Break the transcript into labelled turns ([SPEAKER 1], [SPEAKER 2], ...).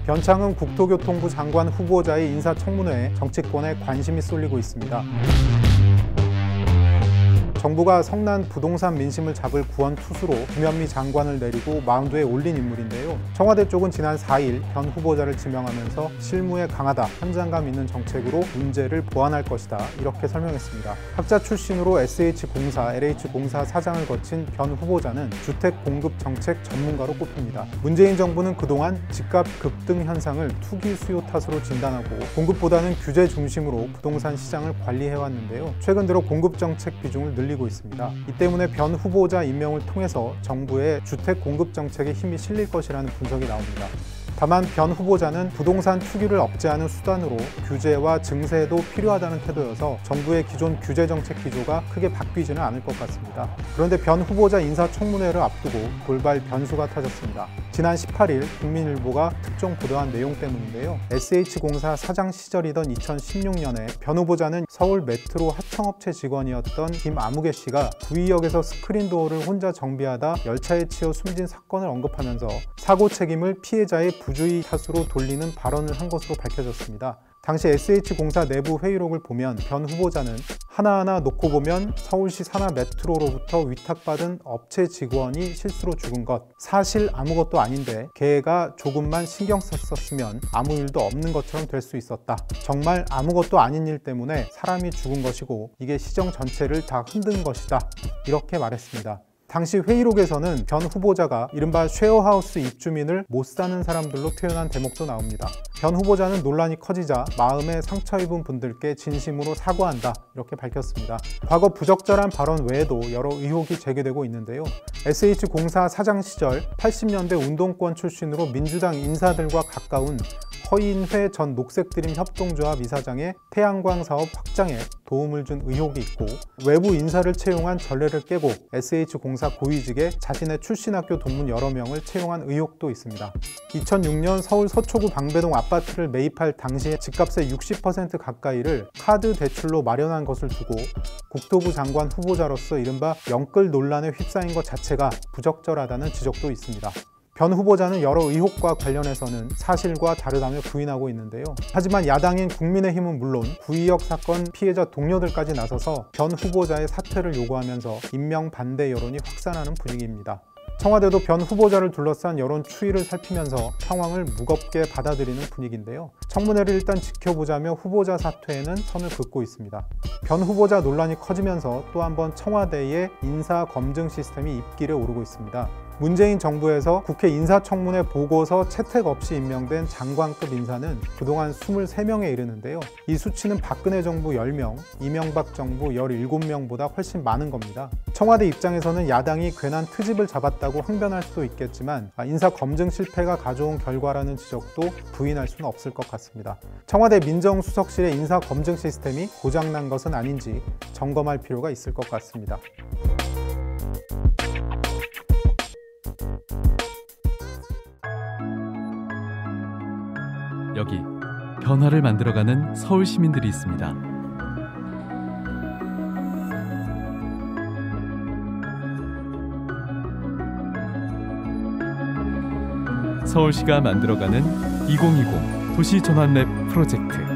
[SPEAKER 1] 변창흠 국토교통부 장관 후보자의 인사청문회에 정치권에 관심이 쏠리고 있습니다. 정부가 성난 부동산 민심을 잡을 구원투수로 김현미 장관을 내리고 마운드에 올린 인물인데요. 청와대 쪽은 지난 4일 변 후보자를 지명하면서 실무에 강하다, 현장감 있는 정책으로 문제를 보완할 것이다, 이렇게 설명했습니다. 학자 출신으로 SH공사, LH공사 사장을 거친 변 후보자는 주택 공급 정책 전문가로 꼽힙니다. 문재인 정부는 그동안 집값 급등 현상을 투기 수요 탓으로 진단하고 공급보다는 규제 중심으로 부동산 시장을 관리해왔는데요. 최근 들어 공급 정책 비중을 늘리고 있습니다. 이 때문에 변 후보자 임명을 통해서 정부의 주택 공급 정책에 힘이 실릴 것이라는 분석이 나옵니다. 다만 변 후보자는 부동산 투기를 억제하는 수단으로 규제와 증세도 필요하다는 태도여서 정부의 기존 규제 정책 기조가 크게 바뀌지는 않을 것 같습니다. 그런데 변 후보자 인사청문회를 앞두고 돌발 변수가 터졌습니다. 지난 18일 국민일보가 특종 보도한 내용 때문인데요. SH공사 사장 시절이던 2016년에 변 후보자는 서울 메트로 하청업체 직원이었던 김아무개 씨가 구의역에서 스크린도어를 혼자 정비하다 열차에 치여 숨진 사건을 언급하면서 사고 책임을 피해자의 부주의 탓으로 돌리는 발언을 한 것으로 밝혀졌습니다. 당시 SH공사 내부 회의록을 보면 변 후보자는 하나하나 놓고 보면 서울시 산하 메트로로부터 위탁받은 업체 직원이 실수로 죽은 것, 사실 아무것도 아닌데 걔가 조금만 신경 썼으면 아무 일도 없는 것처럼 될 수 있었다. 정말 아무것도 아닌 일 때문에 사람이 죽은 것이고 이게 시정 전체를 다 흔든 것이다, 이렇게 말했습니다. 당시 회의록에서는 변 후보자가 이른바 쉐어하우스 입주민을 못 사는 사람들로 표현한 대목도 나옵니다. 변 후보자는 논란이 커지자 마음에 상처 입은 분들께 진심으로 사과한다, 이렇게 밝혔습니다. 과거 부적절한 발언 외에도 여러 의혹이 제기되고 있는데요. SH공사 사장 시절 80년대 운동권 출신으로 민주당 인사들과 가까운 허인회 전 녹색드림 협동조합 이사장의 태양광 사업 확장에 도움을 준 의혹이 있고, 외부 인사를 채용한 전례를 깨고 SH공사 고위직에 자신의 출신 학교 동문 여러 명을 채용한 의혹도 있습니다. 2006년 서울 서초구 방배동 아파트를 매입할 당시에 집값의 60% 가까이를 카드 대출로 마련한 것을 두고 국토부 장관 후보자로서 이른바 영끌 논란에 휩싸인 것 자체가 부적절하다는 지적도 있습니다. 변 후보자는 여러 의혹과 관련해서는 사실과 다르다며 부인하고 있는데요. 하지만 야당인 국민의힘은 물론 구의역 사건 피해자 동료들까지 나서서 변 후보자의 사퇴를 요구하면서 임명 반대 여론이 확산하는 분위기입니다. 청와대도 변 후보자를 둘러싼 여론 추이를 살피면서 상황을 무겁게 받아들이는 분위기인데요. 청문회를 일단 지켜보자며 후보자 사퇴에는 선을 긋고 있습니다. 변 후보자 논란이 커지면서 또 한 번 청와대의 인사 검증 시스템이 입길에 오르고 있습니다. 문재인 정부에서 국회 인사청문회 보고서 채택 없이 임명된 장관급 인사는 그동안 23명에 이르는데요. 이 수치는 박근혜 정부 10명, 이명박 정부 17명보다 훨씬 많은 겁니다. 청와대 입장에서는 야당이 괜한 트집을 잡았다고 항변할 수도 있겠지만 인사 검증 실패가 가져온 결과라는 지적도 부인할 수는 없을 것 같습니다. 청와대 민정수석실의 인사 검증 시스템이 고장난 것은 아닌지 점검할 필요가 있을 것 같습니다.
[SPEAKER 2] 여기 변화를 만들어가는 서울 시민들이 있습니다. 서울시가 만들어가는 2020 도시전환맵 프로젝트.